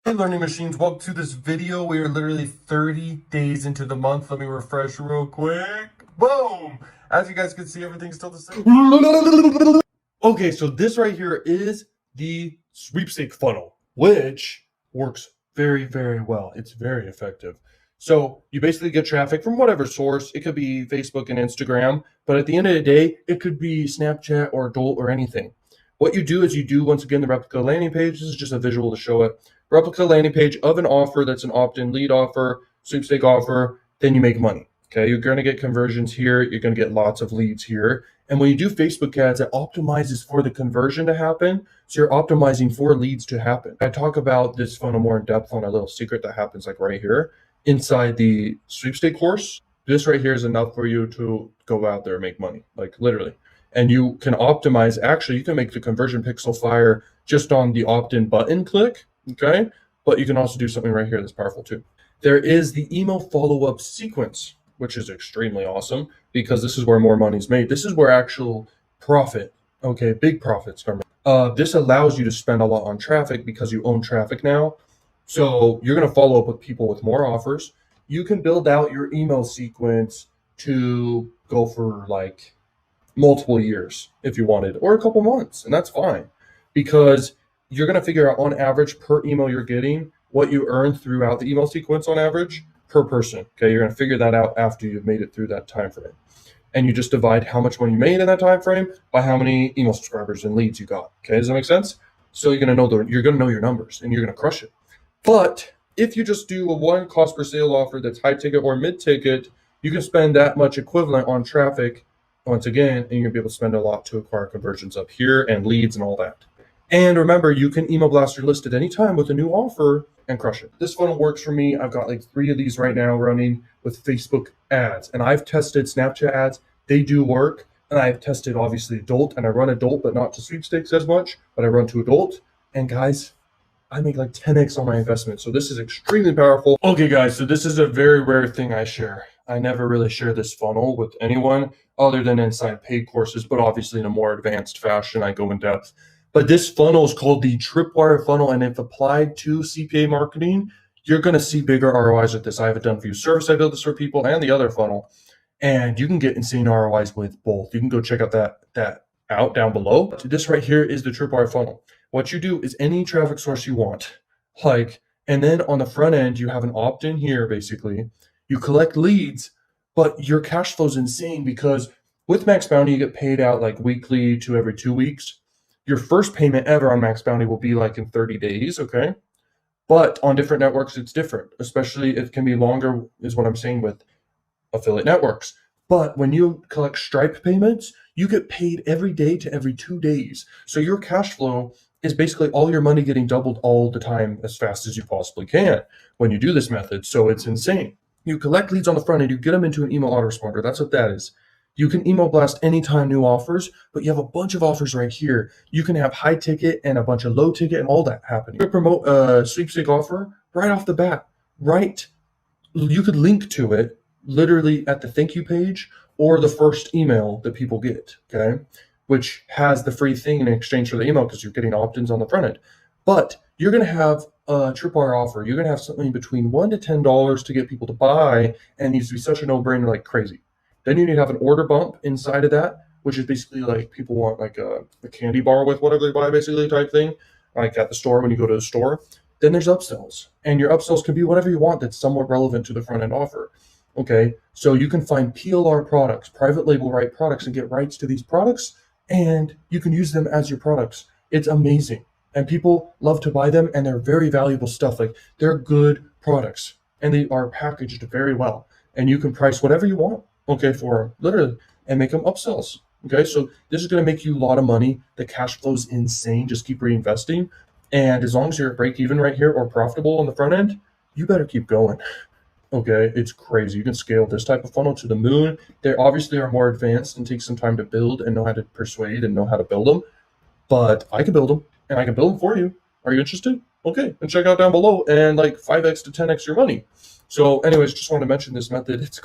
Hey learning machines, welcome to this video. We are literally 30 days into the month. Let me refresh real quick. Boom! As you guys can see, everything's still the same. Okay, so this right here is the sweepstake funnel, which works very, very well. It's very effective. So you basically get traffic from whatever source. It could be Facebook and Instagram, but at the end of the day, it could be Snapchat or Adult or anything. What you do is you do, once again, the replica landing page. This is just a visual to show it. Replica landing page of an offer that's an opt-in lead offer, sweepstake offer, then you make money. Okay, you're going to get conversions here. You're going to get lots of leads here. And when you do Facebook ads, it optimizes for the conversion to happen. So you're optimizing for leads to happen. I talk about this funnel more in depth on a little secret that happens like right here inside the sweepstake course. This right here is enough for you to go out there and make money, like literally. And you can optimize, actually, you can make the conversion pixel fire just on the opt-in button click, okay? But you can also do something right here that's powerful too. There is the email follow-up sequence, which is extremely awesome because this is where more money's made. This is where actual profit, okay, big profits are made. This allows you to spend a lot on traffic because you own traffic now. So you're going to follow up with people with more offers. You can build out your email sequence to go for like multiple years if you wanted, or a couple months, and that's fine because you're going to figure out on average per email you're getting what you earn throughout the email sequence on average per person. Okay, you're going to figure that out after you've made it through that time frame, and you just divide how much money you made in that time frame by how many email subscribers and leads you got. Okay, does that make sense? So you're going to know your numbers and you're going to crush it. But if you just do a one cost per sale offer that's high ticket or mid ticket, you can spend that much equivalent on traffic once again, and you're gonna be able to spend a lot to acquire conversions up here and leads and all that. And remember, you can email blast your list at any time with a new offer and crush it. This funnel works for me. I've got like 3 of these right now running with Facebook ads, and I've tested Snapchat ads. They do work, and I've tested obviously adult, and I run adult, but not to sweepstakes as much, but I run to adult. And guys, I make like 10x on my investment. So this is extremely powerful. Okay, guys, so this is a very rare thing I share. I never really share this funnel with anyone other than inside paid courses, but obviously in a more advanced fashion, I go in depth. But this funnel is called the Tripwire funnel, and if applied to CPA marketing, you're going to see bigger ROIs with this. I have a done for you service. I build this for people and the other funnel, and you can get insane ROIs with both. You can go check out that out down below. This right here is the Tripwire funnel. What you do is any traffic source you want, and then on the front end, you have an opt-in here, basically. You collect leads, but your cash flow is insane because with Maxbounty, you get paid out like weekly to every 2 weeks. Your first payment ever on Maxbounty will be like in 30 days, okay? But on different networks, it's different, especially it can be longer, is what I'm saying with affiliate networks. But when you collect Stripe payments, you get paid every day to every 2 days. So your cash flow is basically all your money getting doubled all the time as fast as you possibly can when you do this method. So it's insane. You collect leads on the front end, you get them into an email autoresponder. That's what that is. You can email blast anytime new offers, but you have a bunch of offers right here. You can have high ticket and a bunch of low ticket and all that happening. You can promote a sweepstake offer right off the bat, right? You could link to it literally at the thank you page or the first email that people get, okay? Which has the free thing in exchange for the email because you're getting opt-ins on the front end. But you're going to have a tripwire offer. You're going to have something between $1 to $10 to get people to buy, and it needs to be such a no-brainer like crazy. Then you need to have an order bump inside of that, which is basically like people want like a candy bar with whatever they buy, basically type thing, like at the store when you go to the store. Then there's upsells, and your upsells can be whatever you want that's somewhat relevant to the front-end offer. Okay, so you can find PLR products, private label right products, and get rights to these products, and you can use them as your products. It's amazing. And people love to buy them, and they're very valuable stuff. Like, they're good products, and they are packaged very well. And you can price whatever you want, okay, for them, literally, and make them upsells. Okay, so this is going to make you a lot of money. The cash flow is insane. Just keep reinvesting. And as long as you're at break even right here or profitable on the front end, you better keep going. Okay, it's crazy. You can scale this type of funnel to the moon. They obviously are more advanced and take some time to build and know how to persuade and know how to build them. But I can build them, and I can build them for you. Are you interested? Okay, and check out down below and like 5x to 10x your money. So anyways, just wanted to mention this method. It's